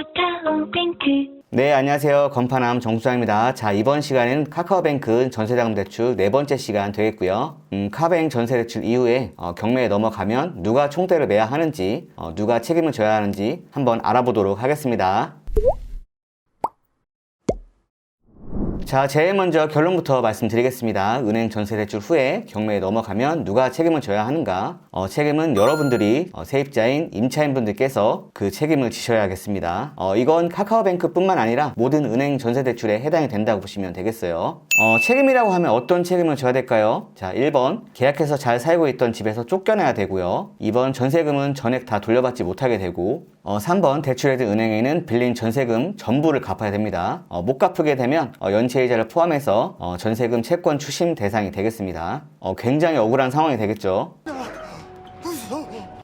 카카오뱅크. 네, 안녕하세요. 건파남 정수장입니다. 자, 이번 시간은 카카오뱅크 전세자금 대출 네 번째 시간 되겠고요. 카뱅 전세대출 이후에 경매에 넘어가면 누가 총대를 매야 하는지, 누가 책임을 져야 하는지 한번 알아보도록 하겠습니다. 자, 제일 먼저 결론부터 말씀드리겠습니다. 은행 전세대출 후에 경매에 넘어가면 누가 책임을 져야 하는가? 책임은 여러분들이 세입자인 임차인분들께서 그 책임을 지셔야겠습니다. 이건 카카오뱅크 뿐만 아니라 모든 은행 전세대출에 해당이 된다고 보시면 되겠어요. 책임이라고 하면 어떤 책임을 져야 될까요? 자, 1번 계약해서 잘 살고 있던 집에서 쫓겨나야 되고요. 2번 전세금은 전액 다 돌려받지 못하게 되고 3번 대출해준 은행에는 빌린 전세금 전부를 갚아야 됩니다. 못 갚게 되면 연체이자를 포함해서 전세금 채권 추심 대상이 되겠습니다. 굉장히 억울한 상황이 되겠죠.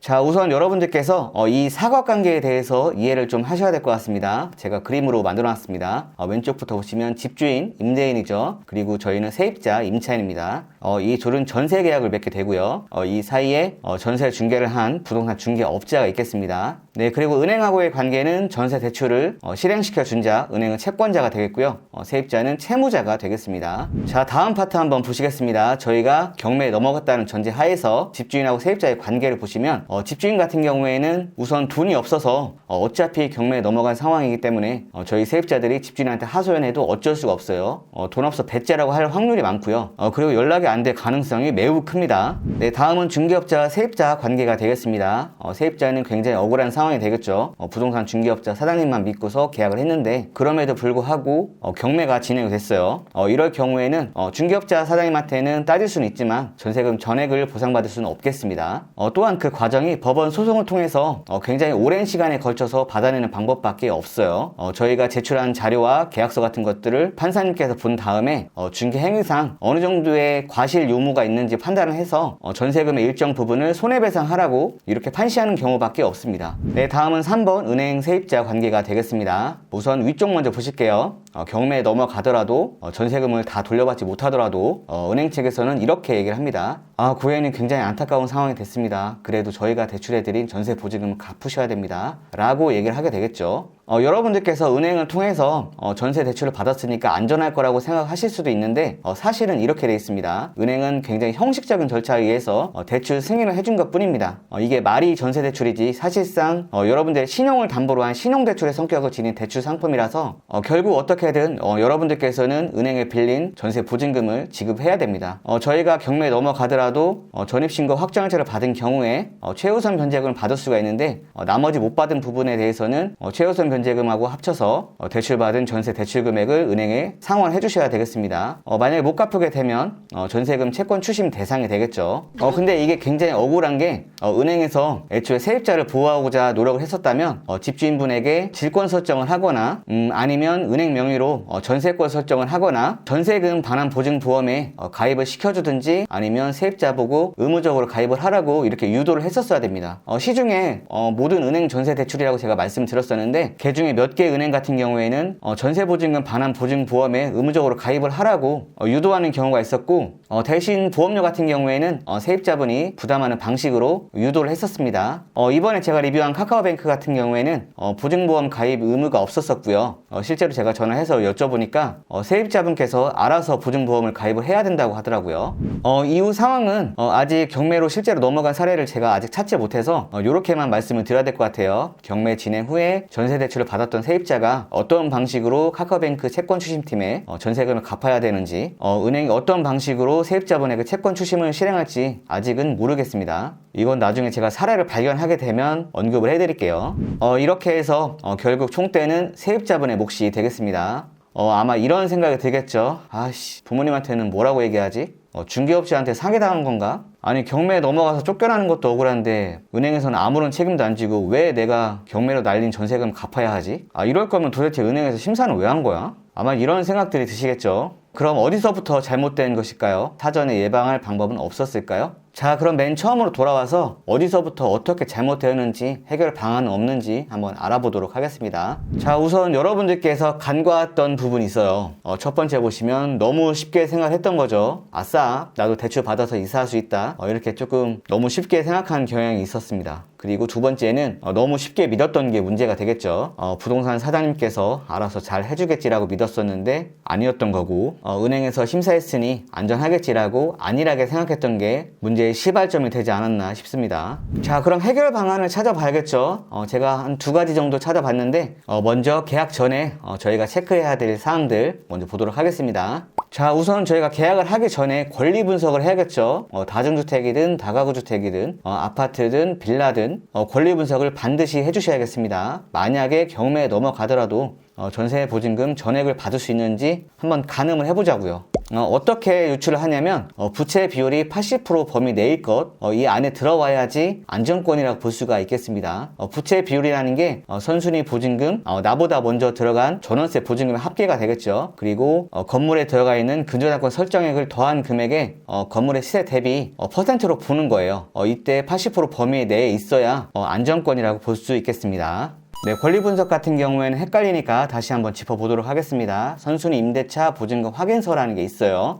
자, 우선 여러분들께서 이 사각관계에 대해서 이해를 좀 하셔야 될 것 같습니다. 제가 그림으로 만들어 놨습니다. 왼쪽부터 보시면 집주인, 임대인이죠. 그리고 저희는 세입자, 임차인입니다. 이 둘은 전세 계약을 맺게 되고요. 이 사이에 전세 중개를 한 부동산 중개업자가 있겠습니다. 네, 그리고 은행하고의 관계는 전세 대출을 실행시켜 준 자, 은행은 채권자가 되겠고요. 세입자는 채무자가 되겠습니다. 자, 다음 파트 한번 보시겠습니다. 저희가 경매에 넘어갔다는 전제 하에서 집주인하고 세입자의 관계를 보시면 집주인 같은 경우에는 우선 돈이 없어서 어차피 경매에 넘어간 상황이기 때문에 저희 세입자들이 집주인한테 하소연해도 어쩔 수가 없어요. 돈 없어 배째라고 할 확률이 많고요. 그리고 연락이 안 될 가능성이 매우 큽니다. 네, 다음은 중개업자와 세입자 관계가 되겠습니다. 세입자는 굉장히 억울한 상황이 되겠죠. 부동산 중개업자 사장님만 믿고서 계약을 했는데 그럼에도 불구하고 경매가 진행이 됐어요. 이럴 경우에는 중개업자 사장님한테는 따질 수는 있지만 전세금 전액을 보상받을 수는 없겠습니다. 또한 그 과정이 법원 소송을 통해서 굉장히 오랜 시간에 걸쳐서 받아내는 방법밖에 없어요. 저희가 제출한 자료와 계약서 같은 것들을 판사님께서 본 다음에 중개 행위상 어느 정도의 과실 요무가 있는지 판단을 해서 전세금의 일정 부분을 손해배상하라고 이렇게 판시하는 경우밖에 없습니다. 네, 다음은 3번 은행 세입자 관계가 되겠습니다. 우선 위쪽 먼저 보실게요. 경매에 넘어가더라도 전세금을 다 돌려받지 못하더라도 은행 측에서는 이렇게 얘기를 합니다. 고객님 굉장히 안타까운 상황이 됐습니다. 그래도 저희가 대출해드린 전세 보증금을 갚으셔야 됩니다. 라고 얘기를 하게 되겠죠. 여러분들께서 은행을 통해서 전세 대출을 받았으니까 안전할 거라고 생각하실 수도 있는데 사실은 이렇게 돼 있습니다. 은행은 굉장히 형식적인 절차에 의해서 대출 승인을 해준 것 뿐입니다. 이게 말이 전세 대출이지 사실상 여러분들의 신용을 담보로 한 신용대출의 성격을 지닌 대출 상품이라서 결국 어떻게든 여러분들께서는 은행에 빌린 전세 보증금을 지급해야 됩니다. 저희가 경매에 넘어가더라도 전입신고 확정일자를 받은 경우에 최우선 변제금을 받을 수가 있는데 나머지 못 받은 부분에 대해서는 최우선 변제금하고 합쳐서 대출받은 전세 대출 금액을 은행에 상환해 주셔야 되겠습니다. 만약에 못 갚게 되면 전세금 채권 추심 대상이 되겠죠. 근데 이게 굉장히 억울한 게 은행에서 애초에 세입자를 보호하고자 노력을 했었다면 집주인분에게 질권 설정을 하거나 아니면 은행 명의로 전세권 설정을 하거나 전세금 반환 보증 보험에 가입을 시켜주든지 아니면 세입자 보고 의무적으로 가입을 하라고 이렇게 유도를 했었어야 됩니다. 시중에 모든 은행 전세 대출이라고 제가 말씀드렸었는데 그 중에 몇 개 은행 같은 경우에는 전세보증금 반환 보증 보험에 의무적으로 가입을 하라고 유도하는 경우가 있었고 대신 보험료 같은 경우에는 세입자분이 부담하는 방식으로 유도를 했었습니다. 이번에 제가 리뷰한 카카오뱅크 같은 경우에는 보증보험 가입 의무가 없었었고요. 실제로 제가 전화해서 여쭤보니까 세입자분께서 알아서 보증보험을 가입을 해야 된다고 하더라고요. 이후 상황은 아직 경매로 실제로 넘어간 사례를 제가 아직 찾지 못해서 이렇게만 말씀을 드려야 될 것 같아요. 경매 진행 후에 전세대출을 받았던 세입자가 어떤 방식으로 카카오뱅크 채권 추심팀에 전세금을 갚아야 되는지 은행이 어떤 방식으로 세입자분에게 채권 추심을 실행할지 아직은 모르겠습니다. 이건 나중에 제가 사례를 발견하게 되면 언급을 해드릴게요. 이렇게 해서 결국 총대는 세입자분의 몫이 되겠습니다. 아마 이런 생각이 들겠죠. 부모님한테는 뭐라고 얘기하지? 중개업자한테 사기당한 건가? 아니 경매에 넘어가서 쫓겨나는 것도 억울한데 은행에서는 아무런 책임도 안 지고 왜 내가 경매로 날린 전세금 갚아야 하지? 이럴 거면 도대체 은행에서 심사는 왜 한 거야? 아마 이런 생각들이 드시겠죠. 그럼 어디서부터 잘못된 것일까요? 사전에 예방할 방법은 없었을까요? 자, 그럼 맨 처음으로 돌아와서 어디서부터 어떻게 잘못되었는지 해결 방안은 없는지 한번 알아보도록 하겠습니다. 자, 우선 여러분들께서 간과했던 부분이 있어요. 첫 번째 보시면 너무 쉽게 생각했던 거죠. 아싸, 나도 대출 받아서 이사할 수 있다. 이렇게 조금 너무 쉽게 생각하는 경향이 있었습니다. 그리고 두 번째는 너무 쉽게 믿었던 게 문제가 되겠죠. 부동산 사장님께서 알아서 잘 해주겠지라고 믿었었는데 아니었던 거고, 은행에서 심사했으니 안전하겠지라고 안일하게 생각했던 게 문제의 시발점이 되지 않았나 싶습니다. 자, 그럼 해결 방안을 찾아봐야겠죠. 제가 한 두 가지 정도 찾아봤는데, 먼저 계약 전에 저희가 체크해야 될 사항들 먼저 보도록 하겠습니다. 자, 우선 저희가 계약을 하기 전에 권리 분석을 해야겠죠. 다중주택이든 다가구주택이든 아파트든 빌라든 권리 분석을 반드시 해주셔야겠습니다. 만약에 경매에 넘어가더라도 전세 보증금 전액을 받을 수 있는지 한번 가늠을 해보자고요. 어떻게 유출을 하냐면 부채 비율이 80% 범위 내일 것, 이 안에 들어와야지 안정권이라고 볼 수가 있겠습니다. 부채 비율이라는 게 선순위 보증금, 나보다 먼저 들어간 전월세 보증금의 합계가 되겠죠. 그리고 건물에 들어가 있는 근저당권 설정액을 더한 금액에 건물의 시세 대비 퍼센트로 보는 거예요. 이때 80% 범위 내에 있어야 안정권이라고 볼 수 있겠습니다. 네, 권리 분석 같은 경우에는 헷갈리니까 다시 한번 짚어보도록 하겠습니다. 선순위 임대차 보증금 확인서라는 게 있어요.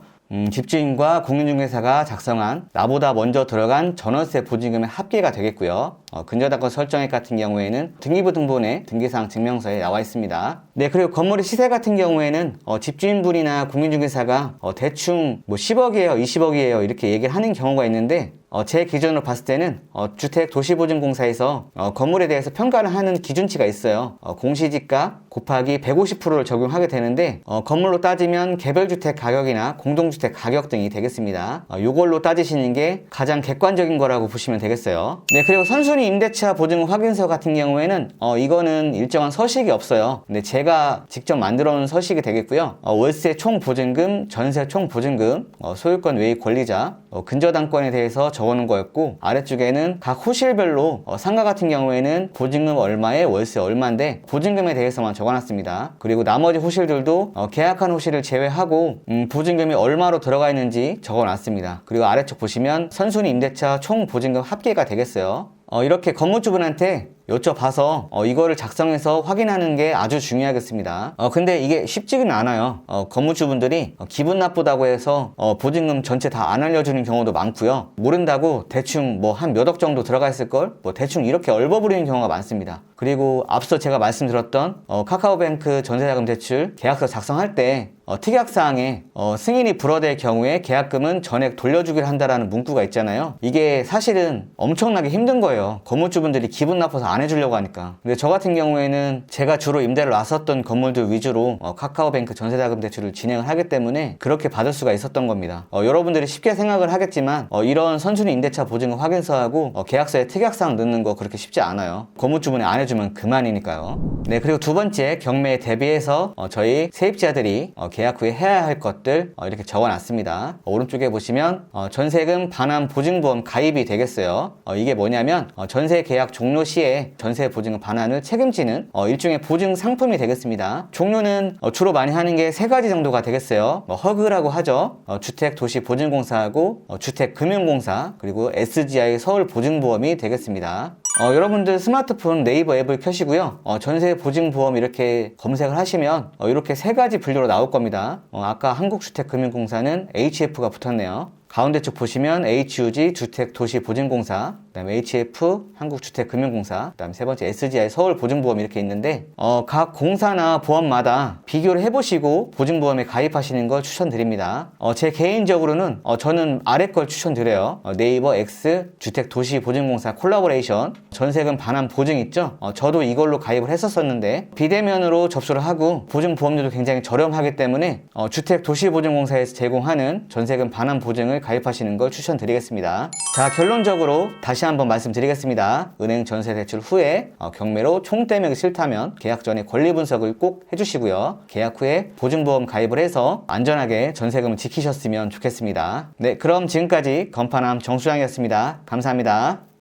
집주인과 공인중개사가 작성한 나보다 먼저 들어간 전월세 보증금의 합계가 되겠고요. 근저당권 설정액 같은 경우에는 등기부등본에 등기사항 증명서에 나와 있습니다. 네, 그리고 건물의 시세 같은 경우에는 집주인분이나 공인중개사가 대충 뭐 10억이에요, 20억이에요 이렇게 얘기를 하는 경우가 있는데, 제 기준으로 봤을 때는 주택도시보증공사에서 건물에 대해서 평가를 하는 기준치가 있어요. 공시지가 곱하기 150%를 적용하게 되는데, 건물로 따지면 개별주택 가격이나 공동주택 가격 등이 되겠습니다. 이걸로 따지시는 게 가장 객관적인 거라고 보시면 되겠어요. 네, 그리고 선순위 임대차 보증금 확인서 같은 경우에는 이거는 일정한 서식이 없어요. 근데 제가 직접 만들어 놓은 서식이 되겠고요. 월세 총 보증금, 전세 총 보증금, 소유권 외의 권리자, 근저당권에 대해서 적어놓은 거였고, 아래쪽에는 각 호실별로 상가 같은 경우에는 보증금 얼마에 월세 얼마인데 보증금에 대해서만 적어놨습니다. 그리고 나머지 호실들도 계약한 호실을 제외하고 보증금이 얼마로 들어가 있는지 적어놨습니다. 그리고 아래쪽 보시면 선순위 임대차 총 보증금 합계가 되겠어요. 이렇게 건물주분한테 여쭤봐서 이거를 작성해서 확인하는 게 아주 중요하겠습니다. 근데 이게 쉽지는 않아요. 건물주분들이 기분 나쁘다고 해서 보증금 전체 다 안 알려주는 경우도 많고요. 모른다고 대충 뭐 한 몇 억 정도 들어가 있을걸? 뭐 대충 이렇게 얼버무리는 경우가 많습니다. 그리고 앞서 제가 말씀드렸던 카카오뱅크 전세자금 대출 계약서 작성할 때 특약사항에 승인이 불허될 경우에 계약금은 전액 돌려주기를 한다라는 문구가 있잖아요. 이게 사실은 엄청나게 힘든 거예요. 건물주분들이 기분 나빠서 안 해주려고 하니까. 근데 저 같은 경우에는 제가 주로 임대를 놨었던 건물들 위주로 카카오뱅크 전세자금 대출을 진행을 하기 때문에 그렇게 받을 수가 있었던 겁니다. 여러분들이 쉽게 생각을 하겠지만 이런 선순위 임대차 보증금 확인서하고 계약서에 특약사항 넣는 거 그렇게 쉽지 않아요. 건물주분이 안 해주면 그만이니까요. 네, 그리고 두 번째, 경매에 대비해서 저희 세입자들이 계약 후에 해야 할 것들 이렇게 적어놨습니다. 오른쪽에 보시면 전세금 반환 보증보험 가입이 되겠어요. 이게 뭐냐면 전세 계약 종료 시에 전세 보증금 반환을 책임지는 일종의 보증 상품이 되겠습니다. 종류는 주로 많이 하는 게 세 가지 정도가 되겠어요. 허그라고 하죠. 주택도시보증공사하고 주택금융공사, 그리고 SGI 서울보증보험이 되겠습니다. 여러분들 스마트폰 네이버 앱을 켜시고요. 전세 보증보험 이렇게 검색을 하시면 이렇게 세 가지 분류로 나올 겁니다. 아까 한국주택금융공사는 HF가 붙었네요. 가운데 쪽 보시면 HUG 주택도시보증공사, 그 다음에 HF 한국주택금융공사, 그 다음에 세 번째 SGI 서울보증보험 이렇게 있는데 각 공사나 보험마다 비교를 해보시고 보증보험에 가입하시는 걸 추천드립니다. 제 개인적으로는 저는 아래 걸 추천드려요. 네이버 X 주택도시보증공사 콜라보레이션 전세금 반환 보증 있죠? 저도 이걸로 가입을 했었었는데 비대면으로 접수를 하고 보증보험료도 굉장히 저렴하기 때문에 주택도시보증공사에서 제공하는 전세금 반환 보증을 가입하시는 걸 추천드리겠습니다. 자, 결론적으로 다시 한번 말씀드리겠습니다. 은행 전세 대출 후에 경매로 총대명이 싫다면 계약 전에 권리 분석을 꼭 해주시고요. 계약 후에 보증보험 가입을 해서 안전하게 전세금을 지키셨으면 좋겠습니다. 네, 그럼 지금까지 건파남 정수장이었습니다. 감사합니다.